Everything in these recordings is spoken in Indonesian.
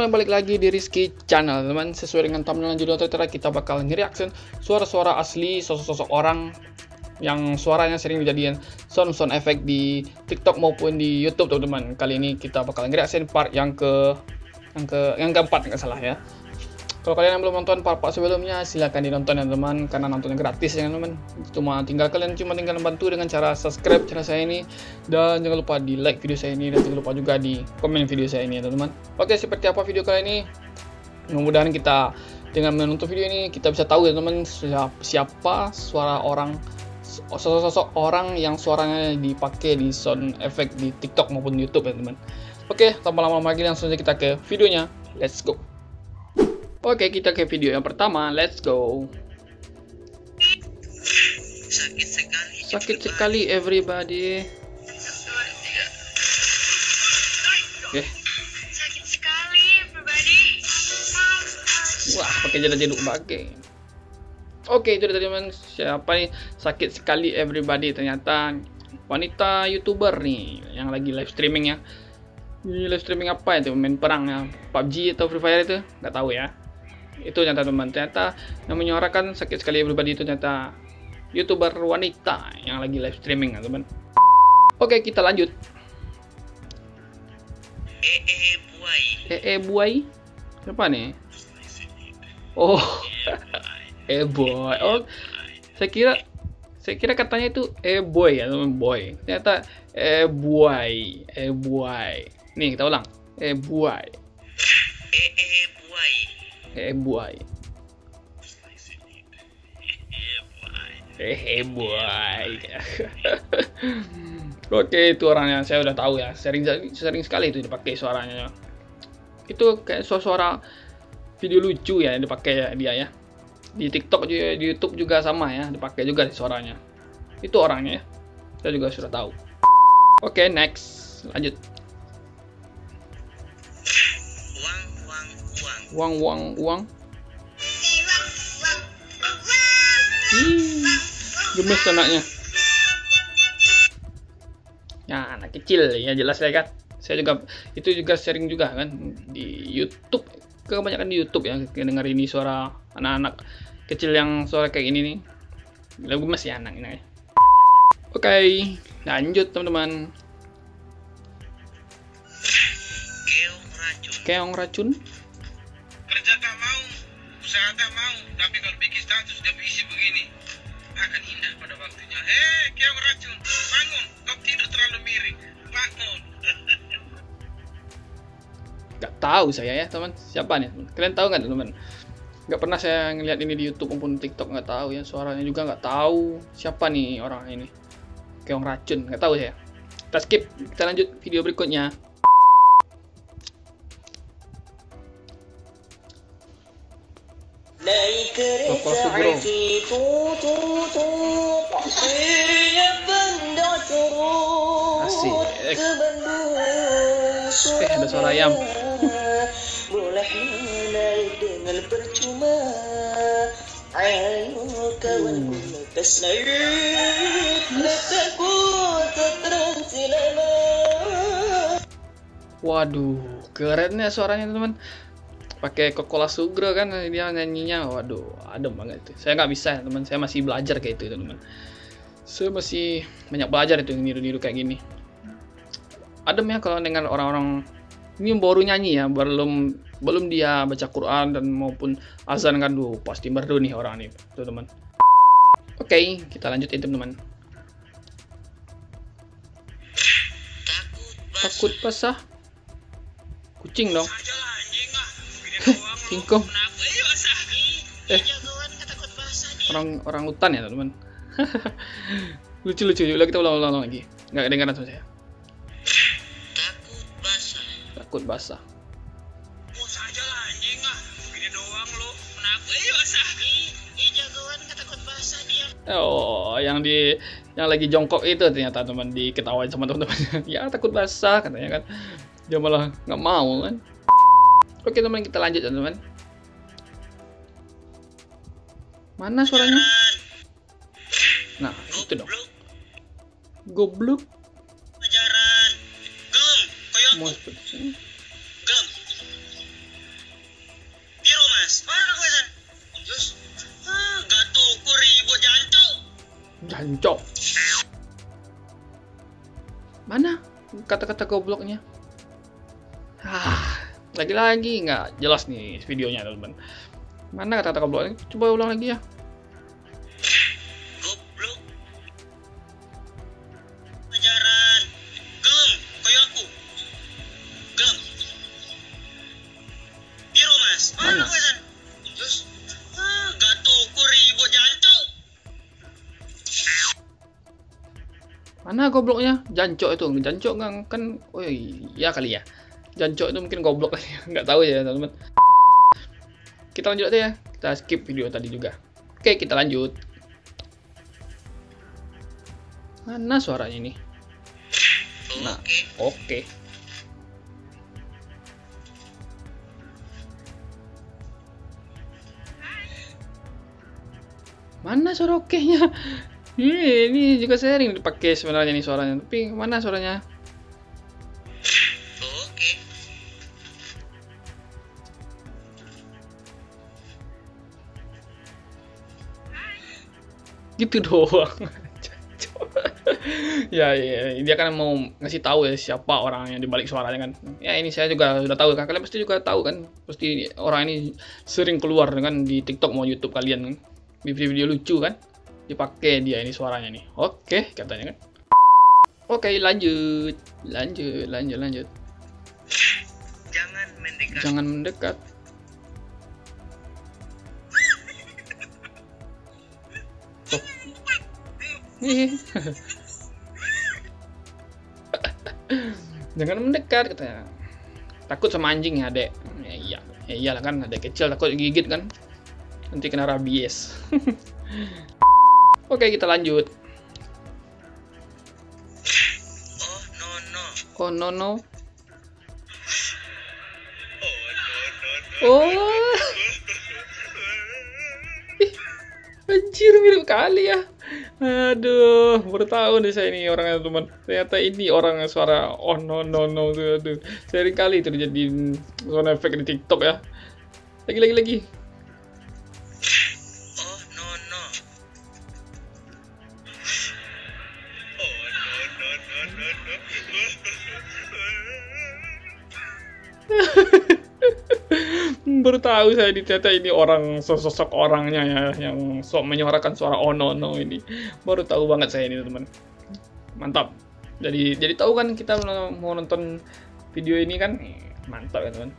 teman-teman, balik lagi di Rizky Channel. Teman, sesuai dengan thumbnail judul tertera, kita bakal nge-reaction suara-suara asli sosok-sosok orang yang suaranya sering dijadikan sound effect di TikTok maupun di YouTube, teman-teman. Kali ini kita bakal nge-reaction part yang keempat, nggak salah ya. Kalau kalian yang belum nonton part-part sebelumnya, silahkan dinonton ya teman, karena nontonnya gratis ya teman. Kalian cuma tinggal bantu dengan cara subscribe channel saya ini, dan jangan lupa di like video saya ini, dan jangan lupa juga di komen video saya ini ya teman. Oke, seperti apa video kali ini? Mudah-mudahan kita dengan menonton video ini kita bisa tahu ya teman, siapa suara orang, sosok orang yang suaranya dipakai di sound effect di TikTok maupun YouTube ya teman. Oke, tanpa lama-lama lagi langsung saja kita ke videonya. Let's go. Oke, kita ke video yang pertama. Let's go. Sakit sekali everybody. Oke. Sakit sekali everybody. Wah, pakai jaduk pakai. Oke, itu tadi teman. Siapa nih? Sakit sekali everybody. Ternyata wanita YouTuber nih yang lagi live streaming ya. Ini live streaming apa itu? Main perang ya, PUBG atau Free Fire itu? Nggak tahu ya. Itu ternyata yang menyuarakan sakit sekali everybody itu ternyata YouTuber wanita yang lagi live streaming ya teman. Oke, kita lanjut. Buai. Siapa nih? Oh. Boy. Oh, saya kira katanya itu boy ya teman, boy. Ternyata buai. Nih, kita ulang. Buai. Buai. Oke, itu orangnya saya udah tahu ya. Sering sekali itu dipakai suaranya. Itu kayak suara video lucu ya dipakai ya dia ya. Di TikTok juga, di YouTube juga sama ya, dipakai juga di suaranya. Itu orangnya ya. Saya juga sudah tahu. Oke, next. Lanjut. Uang. Gemes anaknya. Ya, anak kecil ya, jelas ya kan. Saya juga itu juga sering juga kan di YouTube. Kebanyakan di YouTube ya dengar ini suara anak-anak kecil yang suara kayak gini nih. Gemes ya anak ini. Oke, lanjut teman-teman. Keong racun. Kerja tak mau, usaha tak mau, tapi kalau bikin status udah berisi begini, akan indah pada waktunya. Hei, keong racun, bangun, kau tidur terlalu miring, bangun. Gak tahu saya ya teman, siapa nih? Kalian tahu nggak teman? Gak pernah saya ngeliat ini di YouTube maupun TikTok, nggak tahu ya, suaranya juga nggak tahu siapa nih orang ini. Keong racun, nggak tahu saya. Kita skip, kita lanjut video berikutnya. Naik kereta api benda turun ke Bandung. Ada suara ayam. Boleh naik dengan percuma. Ayo kawan lekas naik, letakku terasi lama. Waduh, kerennya suaranya teman. Pakai Coca-Cola Sugro kan dia nyanyinya, waduh, adem banget itu. Saya nggak bisa ya teman, saya masih belajar kayak itu teman. Saya masih banyak belajar itu niru-niru kayak gini. Adem ya kalau dengan orang-orang ini baru nyanyi ya, belum dia baca Quran dan maupun azan kan, pasti merdu nih orang nih, tuh teman. Oke, kita lanjutin teman. Takut basah, kucing dong. Singkong. Orang hutan ya teman. Lucu. Yuk kita ulang lagi. Nggak kedengaran sama saya. Takut basah. Oh, yang lagi jongkok itu ternyata teman, diketawain sama teman-teman. Ya takut basah katanya kan. Dia malah nggak mau kan. Oke teman, kita lanjut ya teman. Mana suaranya? Nah, itu dong. Goblok. Pelajaran. Gelum, koyok. Mau seperti ini. Gelum. Jancok. Mana kata-kata gobloknya? Lagi-lagi nggak jelas nih videonya, teman-teman. Mana kata-kata gobloknya? Coba ulang lagi ya. Goblok. Ajaran. Gelem, kayak aku. Gelem. Biro mas. Mana? Terus, gato kuribo jancok. Mana gobloknya? Jancok itu, jancok kan? Oh iya kali ya. Jancok itu mungkin goblok kali ya. Nggak tahu ya, teman-teman. Kita lanjut aja ya. Kita skip video tadi juga. Oke, kita lanjut. Mana suaranya ini? Nah, oke. Mana suara oke-nya? Ini juga sering dipakai sebenarnya nih suaranya. Tapi mana suaranya? Oke. Gitu doang. Ya, dia kan mau ngasih tahu ya siapa orang yang dibalik suaranya kan. Ya ini saya juga sudah tahu kan. Kalian pasti juga tahu kan. Pasti orang ini sering keluar kan di TikTok mau YouTube kalian kan. Video-video lucu kan. Dipakai dia ini suaranya nih. Oke, katanya kan. Oke, lanjut. Lanjut. Jangan mendekat. Jangan mendekat. Oh. Jangan mendekat katanya. Takut sama anjing ya, Dek. Ya iyalah kan, adek kecil takut gigit kan. Nanti kena rabies. Oke, kita lanjut. Oh no. Oh. Anjir, mirip kali ya. Aduh, baru tahu nih saya ini orangnya, teman. Ternyata ini orang suara oh no tuh. Aduh, sering kali terjadi sound effect di TikTok ya. Lagi. Baru tahu saya ternyata ini orang sosok orangnya ya yang sok menyuarakan suara oh no ini. Baru tahu banget saya ini, teman. Mantap. Jadi tahu kan kita mau nonton video ini kan. Mantap ya, teman.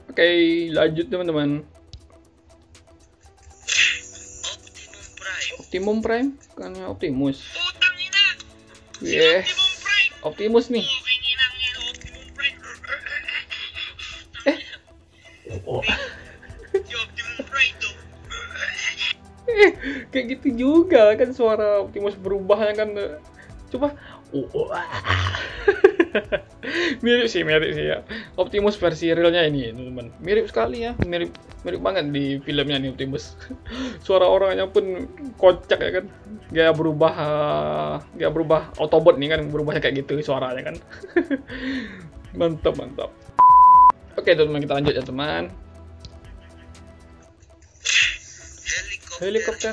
Oke, lanjut teman-teman. Optimum Prime kan Optimus. Optimus nih. Kayak gitu juga kan suara Optimus berubahnya kan. Coba. Mirip sih ya. Optimus versi realnya ini, teman-teman. Mirip sekali ya. Mirip banget di filmnya nih Optimus. Suara orangnya pun kocak ya kan. Gak berubah Autobot nih kan, berubahnya kayak gitu suaranya kan. Mantap. Oke, teman-teman, kita lanjut ya, teman. Helikopter.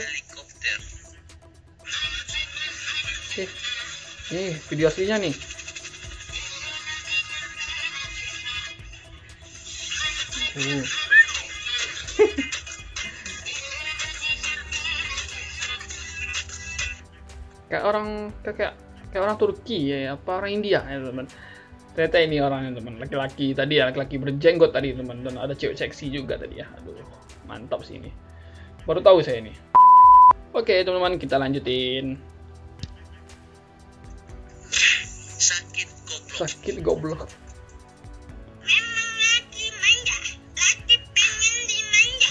Nih, video aslinya nih. Kayak orang Turki ya, apa orang India ya, teman. Ternyata ini orangnya, teman. Laki-laki tadi ya, laki-laki berjenggot tadi, teman. Dan ada cewek seksi juga tadi ya. Aduh, mantap sih ini. Baru tahu saya ini. Oke, teman-teman, kita lanjutin. Sakit goblok. Memang lagi manja, lagi pengen dimanja,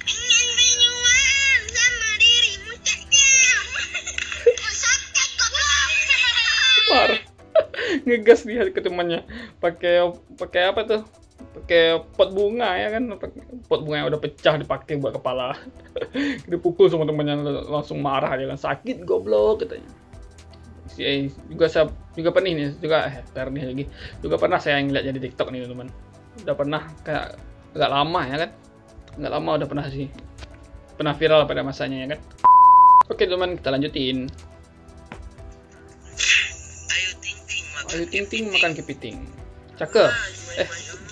pengen berjuang sama dirimu cekil. Sakit goblok. Parah. Ngegas dia ke temannya. Pakai apa tuh? Pakai pot bunga ya kan, pot bunga yang udah pecah dipakai buat kepala. Dipukul sama temannya, langsung marah dia kan, sakit goblok katanya. Juga pernah saya ngeliat jadi TikTok nih, teman. Udah pernah kayak agak lama ya kan, nggak lama udah pernah sih, pernah viral pada masanya ya kan. Oke teman, kita lanjutin. Ayo ting ting makan. Ayu Ting Ting makan kepiting. Cakep.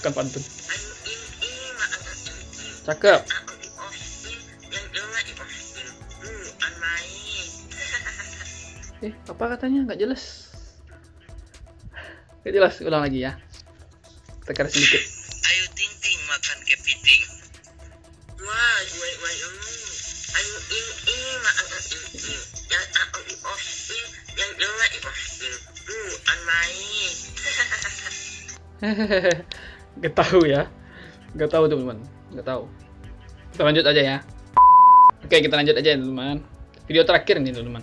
Bukan pantun. Cakep. Apa katanya? Nggak jelas. Nggak jelas. Ulang lagi ya. Tekan sedikit. Ayo ting ting makan kepiting. Wah, ayo ini makan kepiting. Yang aku diposting, yang jangan diposting. Main. Gak tahu ya. Gak tahu teman-teman. Gak tahu. Kita lanjut aja ya. Oke, kita lanjut aja ya teman-teman. Video terakhir nih teman-teman.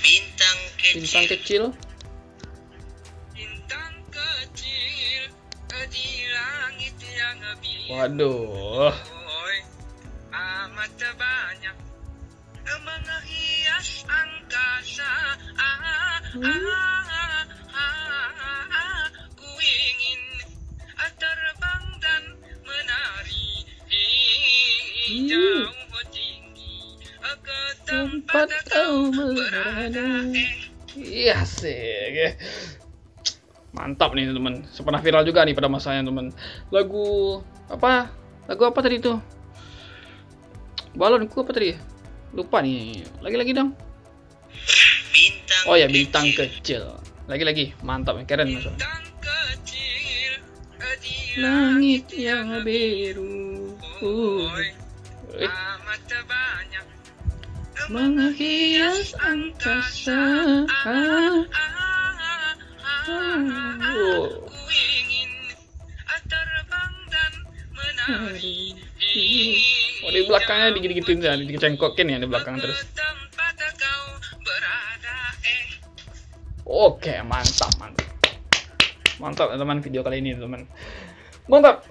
Bintang kecil. Bintang kecil. Bintang kecil di langit yang biru. Waduh. Amat banyak menghias angkasa. Ku ingin terbang dan menari jauh tinggi ke tempat kau berada. Iya sih. Mantap nih teman. Pernah viral juga nih pada masanya teman. Lagu apa tadi tuh? Balonku apa tadi? Lupa nih. Lagi-lagi dong. Bintang Oh ya, bintang kecil. Lagi-lagi. Mantap, keren maksudnya. bintang kecil di Langit yang biru. amat banyak Menghias angkasa. Ku ingin terbang dan menari Oh, di belakangnya digigit-gigitin ya, dicengkokin ya di belakang terus. ke tempat kau berada. Oke, mantap. Mantap teman video kali ini teman. Mantap.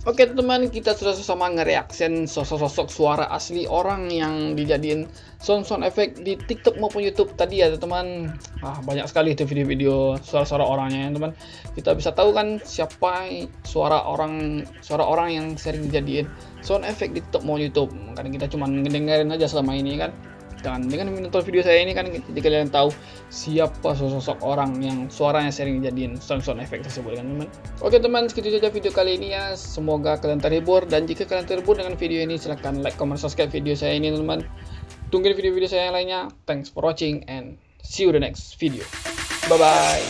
Oke teman, kita sudah sama nge-reaction sosok-sosok suara asli orang yang dijadiin sound efek di TikTok maupun YouTube tadi ya teman. Banyak sekali itu video-video suara-suara orangnya ya teman. Kita bisa tahu kan siapa suara orang yang sering dijadiin sound efek di TikTok maupun YouTube. Karena kita cuma ngedengerin aja selama ini kan. Dan dengan menonton video saya ini kan jadi kalian tahu siapa sosok orang yang suaranya sering dijadiin sound efek tersebut kan teman. Oke teman, segitu saja video kali ini ya. Semoga kalian terhibur, dan jika kalian terhibur dengan video ini silahkan like, comment, subscribe video saya ini teman. Tungguin video-video saya yang lainnya. Thanks for watching and see you the next video. Bye bye.